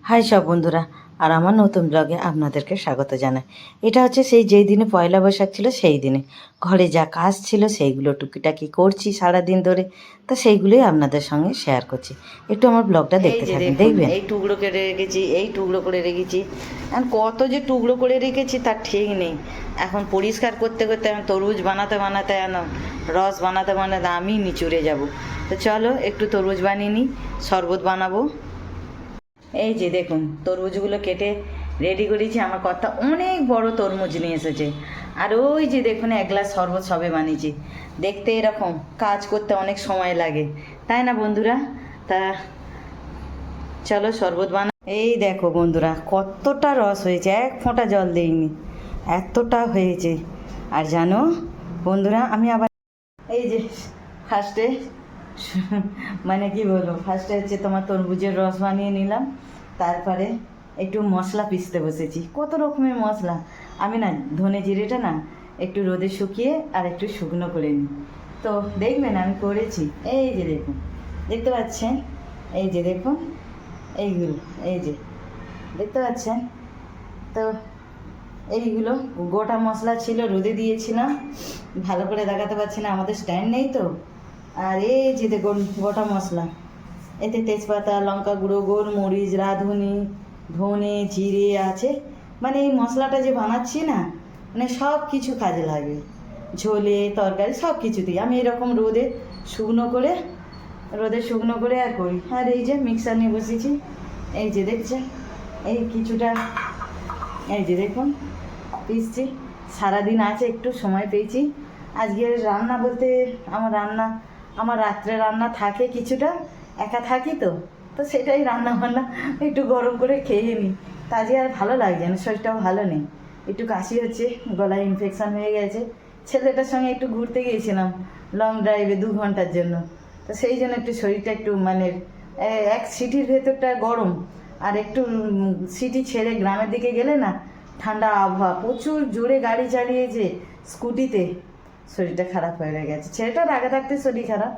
High সব বন্ধুরা, আর আমার নতুন ব্লগে আপনাদেরকে স্বাগত জানাই। এটা হচ্ছে সেই যেই দিনে পয়লা বৈশাখ ছিল সেই দিনে ঘরে যা কাজ ছিল সেইগুলো টুকিটাকি করছি সারাদিন ধরে, তো সেইগুলোই আপনাদের সঙ্গে শেয়ার করছি। একটু আমার ব্লগটা দেখতে থাকুন, দেখবেন। এই টুকরো কেটে রেখেছি, এই টুকরো করে রেখেছি, আর কত যে টুকরো করে রেখেছি তার ঠিক নেই। এখন পরিষ্কার করতে করতে এখন তরমুজ বানাতে বানাতে রস বানাতে বানাতে আমি নিচুড়ে যাব। তো চলো একটু তরমুজ বানিয়ে নিই, শরবত বানাবো। এই যে দেখুন তরমুজগুলো কেটে রেডি করেছি। আমার কর্তা অনেক বড় তরমুজ নিয়ে এসেছে, আর ওই যে দেখুন এক গ্লাস শরবত সবে বানিয়েছি। দেখতে এরকম, কাজ করতে অনেক সময় লাগে, তাই না বন্ধুরা? তা চলো শরবত বানা। এই দেখো বন্ধুরা কতটা রস হয়েছে, এক ফোঁটা জল দেইনি, এতটা হয়েছে। আর জানো বন্ধুরা, আমি আবার এই যে ফার্স্টে মানে কি বলবো, ফার্স্টে হচ্ছে তোমার তরমুজের রস বানিয়ে নিলাম, তারপরে একটু মশলা পিষতে বসেছি। কত রকমের মশলা, আমি না ধনে জিরেটা না একটু রোদে শুকিয়ে আর একটু শুকনো করে নিই। তো দেখবেন আমি করেছি। এই যে দেখুন, দেখতে পাচ্ছেন? এই যে দেখুন এইগুলো, এই যে দেখতে পাচ্ছেন তো এইগুলো গোটা মশলা ছিল, রোদে দিয়েছিলাম। ভালো করে দেখাতে পারছি না, আমাদের স্ট্যান্ড নেই তো। আর এই যে দেখুন গোটা মশলা, এতে তেজপাতা, লঙ্কা গুঁড়ো, গোলমরিচ, রাঁধুনি, ধনে, জিরে আছে। মানে এই মশলাটা যে বানাচ্ছি না, মানে সব কিছু কাজে লাগবে, ঝোলে তরকারি সব কিছুতেই। আমি এরকম রোদে শুকনো করে আর করি। আর এই যে মিক্সার নিয়ে বসেছি, এই যে দেখছেন, এই কিছুটা এই যে দেখুন পিসছি। সারাদিন আছে, একটু সময় পেয়েছি আজকে। রান্না বলতে আমার রাত্রে রান্না থাকে কিছুটা, একা থাকি তো, তো সেটাই রান্না বান্না একটু গরম করে খেয়ে নিই। তা আজকে আর ভালো লাগছে না, শরীরটাও ভালো নেই, একটু কাশি হচ্ছে, গলায় ইনফেকশান হয়ে গেছে। ছেলেটার সঙ্গে একটু ঘুরতে গিয়েছিলাম লং ড্রাইভে 2 ঘন্টার জন্য, তো সেই জন্য একটু শরীরটা একটু মানে এক সিটির ভেতরটা গরম, আর একটু সিটি ছেড়ে গ্রামের দিকে গেলে না ঠান্ডা আবহাওয়া, প্রচুর জোরে গাড়ি চালিয়েছে স্কুটিতে, শরীরটা খারাপ হয়ে গেছে। ছেলেটার আগে থাকতে শরীর খারাপ।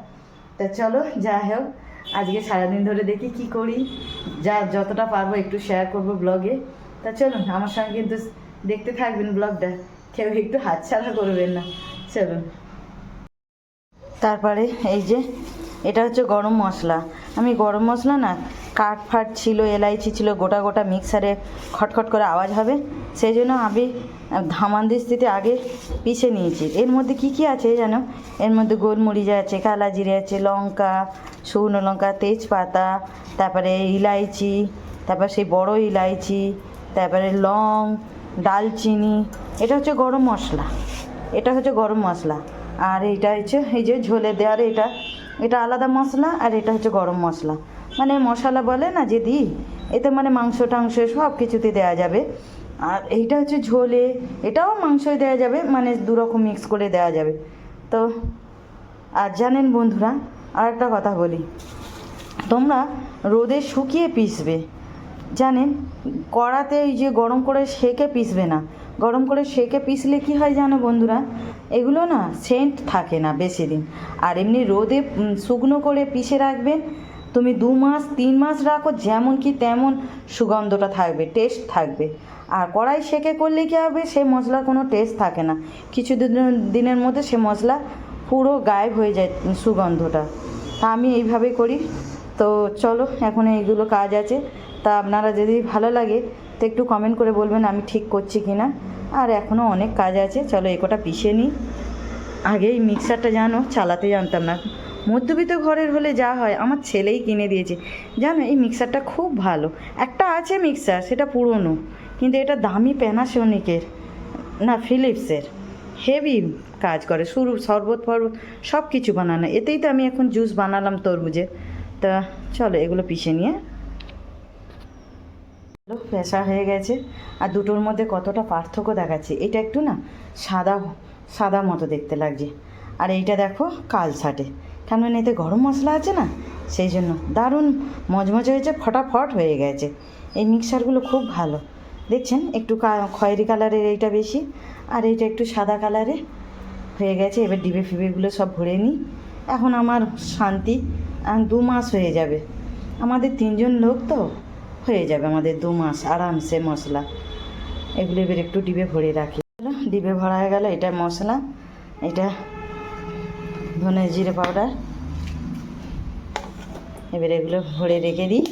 তা চলো যা হোক, আজকে সারাদিন ধরে দেখি কি করি, যতটা পারবো একটু শেয়ার করব ব্লগে। তা চলুন আমার সঙ্গে কিন্তু দেখতে থাকবেন ব্লগটা, কেউ একটু হাতছাড়া করবেন না। চলুন। তারপরে এই যে এটা হচ্ছে গরম মশলা। আমি গরম মশলা না, কাঠ ফাট ছিল, এলাইচি ছিল, গোটা গোটা মিক্সারে খটখট করে আওয়াজ হবে, সেই জন্য আমি ধামানদিস্তিতে আগে পিষে নিয়েছি। এর মধ্যে কি কি আছে জানো? এর মধ্যে গোলমরিচ আছে, কালা জিরে আছে, লঙ্কা, শুকনো লঙ্কা, তেজপাতা, তারপরে ইলাইচি, তারপর সেই বড় ইলাইচি, তারপরে লং, দালচিনি। এটা হচ্ছে গরম মশলা, এটা হচ্ছে গরম মশলা। আর এইটা হচ্ছে এই যে ঝোলে দেওয়ার, এটা আলাদা মশলা, আর এটা হচ্ছে গরম মশলা। মানে মশলা বলে না যে দিই, এতে মানে মাংস টাংস সব কিছুতে দেওয়া যাবে। আর এইটা হচ্ছে ঝোলে, এটাও মাংসই দেওয়া যাবে, মানে 2 রকম মিক্স করে দেওয়া যাবে। তো আর জানেন বন্ধুরা, আর একটা কথা বলি, তোমরা রোদে শুকিয়ে পিসবে, জানেন? কড়াতে ওই যে গরম করে সেকে পিসবে না। গরম করে সেকে পিসলে কি হয় জানো বন্ধুরা, এগুলো না সেন্ট থাকে না বেশি দিন। আর এমনি রোদে শুকনো করে পিষে রাখবেন, তুমি 2 মাস 3 মাস রাখো, যেমন কি তেমন সুগন্ধটা থাকবে, টেস্ট থাকবে। আর কড়াই সেকে করলে কী হবে, সে মশলার কোনো টেস্ট থাকে না, কিছু দিনের মধ্যে সে মশলা পুরো গায়েব হয়ে যায় সুগন্ধটা। তা আমি এইভাবেই করি। তো চলো এখন এইগুলো কাজ আছে, তা আপনারা যদি ভালো লাগে তো একটু কমেন্ট করে বলবেন আমি ঠিক করছি কি না। আর এখনও অনেক কাজ আছে, চলো এই কটা পিষে নিই। আগে এই মিক্সারটা জানো চালাতে জানতাম না, মধ্যবিত্ত ঘরের হলে যা হয়, আমার ছেলেই কিনে দিয়েছে। জানো এই মিক্সারটা খুব ভালো। একটা আছে মিক্সার, সেটা পুরনো, কিন্তু এটা দামি প্যানাসোনিকের না ফিলিপসের, হেভি কাজ করে, শরবত ফরবত সব কিছু বানানো। এতেই তো আমি এখন জুস বানালাম তরমুজের। তা চলো এগুলো পিষে নিয়ে, পেশা হয়ে গেছে। আর দুটোর মধ্যে কতটা পার্থক্য দেখাচ্ছে, এটা একটু না সাদা সাদা মতো দেখতে লাগছে, আর এইটা দেখো কালসাটে, কেন এতে গরম মশলা আছে না, সেই জন্য দারুণ মজমজে হয়েছে, ফটাফট হয়ে গেছে। এই মিক্সারগুলো খুব ভালো, দেখছেন? একটু খয়েরি কালারের এইটা বেশি, আর এইটা একটু সাদা কালারে হয়ে গেছে। এবার ডিবে ফিবেগুলো সব ভরে নিই, এখন আমার শান্তি। 2 মাস হয়ে যাবে, আমাদের 3 জন লোক তো, হয়ে যাবে আমাদের 2 মাস আরামসে মশলা। এগুলো এবার একটু ডিবে ভরে রাখি। ডিবে ভরা হয়ে গেল। এটা মশলা, এটা ধনে জিরে পাউডার। এবার এগুলো ভরে রেখে দিই।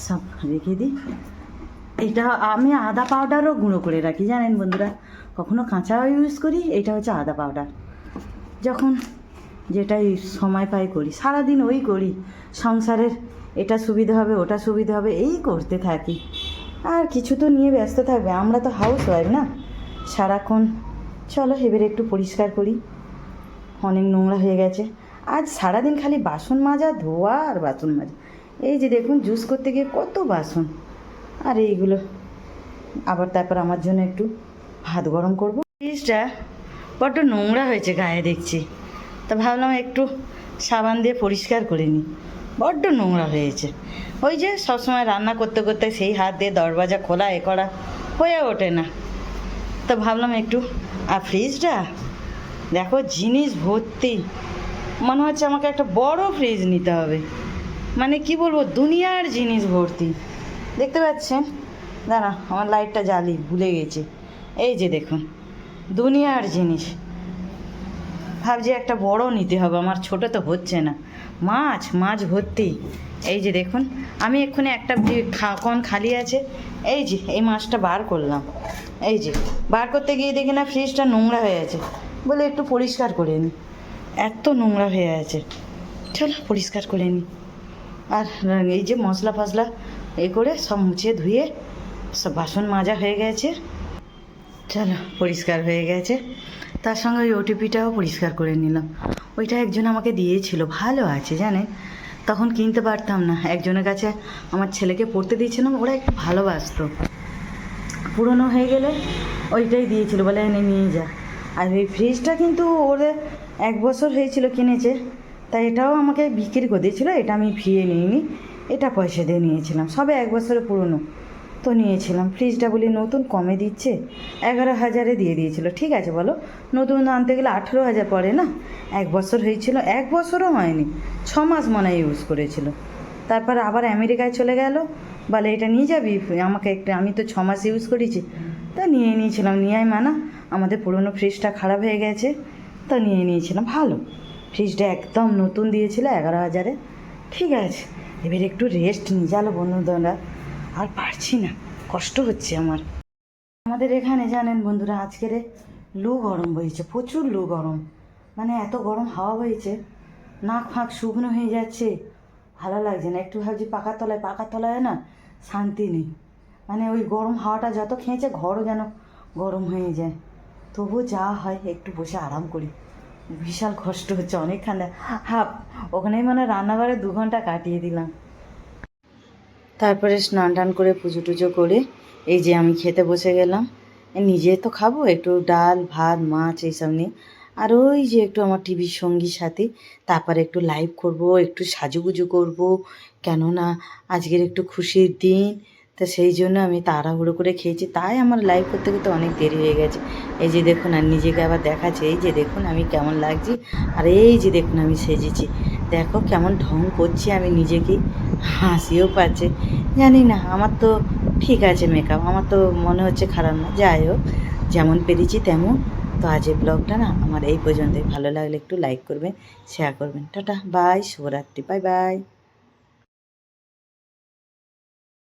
সব রেখে দিই। এটা আমি আদা পাউডারও গুঁড়ো করে রাখি জানেন বন্ধুরা, কখনো কাঁচাও ইউজ করি। এটা হচ্ছে আদা পাউডার, যখন যেটাই সময় পাই করি, সারাদিন ওই করি। সংসারের এটা সুবিধা হবে ওটা সুবিধা হবে এই করতে থাকি, আর কিছু তো নিয়ে ব্যস্ত থাকবে। আমরা তো হাউস ওয়াইফ না সারাক্ষণ। চলো এবারে একটু পরিষ্কার করি, অনেক নোংরা হয়ে গেছে। আজ সারাদিন খালি বাসন মাজা, ধোয়া আর বাসন মাজা। এই যে দেখুন জুস করতে গিয়ে কত বাসন, আর এইগুলো আবার তারপর আমার জন্য একটু ভাত গরম করবো। ফ্রিজটা বড্ড নোংরা হয়েছে গায়ে দেখছি, তা ভাবলাম একটু সাবান দিয়ে পরিষ্কার করে নিই। বড্ড নোংরা হয়েছে। ওই যে সবসময় রান্না করতে করতে সেই হাত দিয়ে দরজা খোলা এ করা হয়ে ওঠে না, তো ভাবলাম একটু। আর ফ্রিজটা দেখো জিনিস ভর্তি, মনে হচ্ছে আমাকে একটা বড় ফ্রিজ নিতে হবে। মানে কি বলবো, দুনিয়ার জিনিস ভর্তি। দেখতে পাচ্ছেন, দাঁড়া আমার লাইটটা জ্বালি, ভুলে গেছি। এই যে দেখুন দুনিয়ার জিনিস। ভাবছি একটা বড় নিতে হবে, আমার ছোট তো হচ্ছে না। মাছ ভর্তি। এই যে দেখুন, আমি এক্ষুনি একটা কন খালি আছে, এই যে এই মাছটা বার করলাম। এই যে বার করতে গিয়ে দেখি না ফ্রিজটা নোংরা হয়ে আছে, বলে একটু পরিষ্কার করে নিই। এত নোংরা হয়ে আছে, চলো পরিষ্কার করে নিই। আর এই যে মশলা ফসলা এই করে সব মুছে ধুয়ে সব বাসন মাজা হয়ে গেছে। চলো পরিষ্কার হয়ে গেছে। তার সঙ্গে ওই ওটিপিটাও পরিষ্কার করে নিলাম। ওইটা একজন আমাকে দিয়েছিল, ভালো আছে জানেন। তখন কিনতে পারতাম না, একজনের কাছে আমার ছেলেকে পড়তে দিয়েছিলাম, ওরা একটু ভালোবাসতো। পুরনো হয়ে গেলে ওইটাই দিয়েছিল, বলে এনে নিয়ে যা। আর এই ফ্রিজটা কিন্তু ওরে 1 বছর হয়েছিল কিনেছে, তাই এটাও আমাকে বিক্রি করে দিয়েছিলো। এটা আমি ফিরিয়ে নিইনি, এটা পয়সা দিয়ে নিয়েছিলাম, সবে 1 বছরের পুরনো তো নিয়েছিলাম। ফ্রিজটা বলি নতুন কমে দিচ্ছে, 11,000-এ দিয়ে দিয়েছিল। ঠিক আছে বলো, নতুন আনতে গেলে 18,000 পড়ে না। 1 বছর হয়েছিল, 1 বছরও হয়নি, 6 মাস মনে হয় ইউজ করেছিল। তারপর আবার আমেরিকায় চলে গেল, বলে এটা নিয়ে যাবি আমাকে একটা। আমি তো 6 মাস ইউজ করেছি, তা নিয়ে নিয়েছিলাম। নিয়ে মানা আমাদের পুরনো ফ্রিজটা খারাপ হয়ে গেছে, তো নিয়ে নিয়েছিলাম। ভালো ফ্রিজটা একদম নতুন দিয়েছিল 11,000-এ। ঠিক আছে এবার একটু রেস্ট নিয়ে চলো বন্ধুরা, আর পারছি না, কষ্ট হচ্ছে আমার। আমাদের এখানে জানেন বন্ধুরা আজকের লু গরম বইছে, প্রচুর লু গরম। মানে এত গরম হাওয়া বইছে, নাক ফাঁক শুকনো হয়ে যাচ্ছে, ভালো লাগছে না। একটু ভাবছি পাকার তলায় না শান্তি নেই। মানে ওই গরম হাওয়াটা যত খেয়েছে ঘরও যেন গরম হয়ে যায়। তবু যা হয় একটু বসে আরাম করি। বিশাল কষ্ট হচ্ছে, অনেকখানে ওখানেই মানে রান্নাঘরে 2 ঘন্টা কাটিয়ে দিলাম। তারপরে স্নান টান করে পুজো টুজো করে এই যে আমি খেতে বসে গেলাম। নিজে তো খাবো, একটু ডাল ভাত মাছ এইসব নিয়ে। আর ওই যে একটু আমার টিভির সঙ্গী সাথী, তারপরে একটু লাইভ করব, একটু সাজুগুজু করব, কেননা আজকের একটু খুশির দিন। তা সেই জন্য আমি তাড়াহুড়ো করে খেয়েছি, তাই আমার লাইভ করতে করতে অনেক দেরি হয়ে গেছে। এই যে দেখুন, আর নিজেকে আবার দেখাচ্ছে, এই যে দেখুন আমি কেমন লাগছি। আর এই যে দেখুন আমি সেজেছি, দেখো কেমন ঢং করছি আমি নিজেকেই, হাসিও পাচ্ছে। জানি না, আমার তো ঠিক আছে মেকআপ, আমার তো মনে হচ্ছে খারাপ না। যাই হোক, যেমন পেরেছি তেমন। তো আজ এই ব্লগটা না আমার এই পর্যন্তই। ভালো লাগলে একটু লাইক করবেন, শেয়ার করবেন। টাটা বাই, শুভরাত্রি, বাই বাই।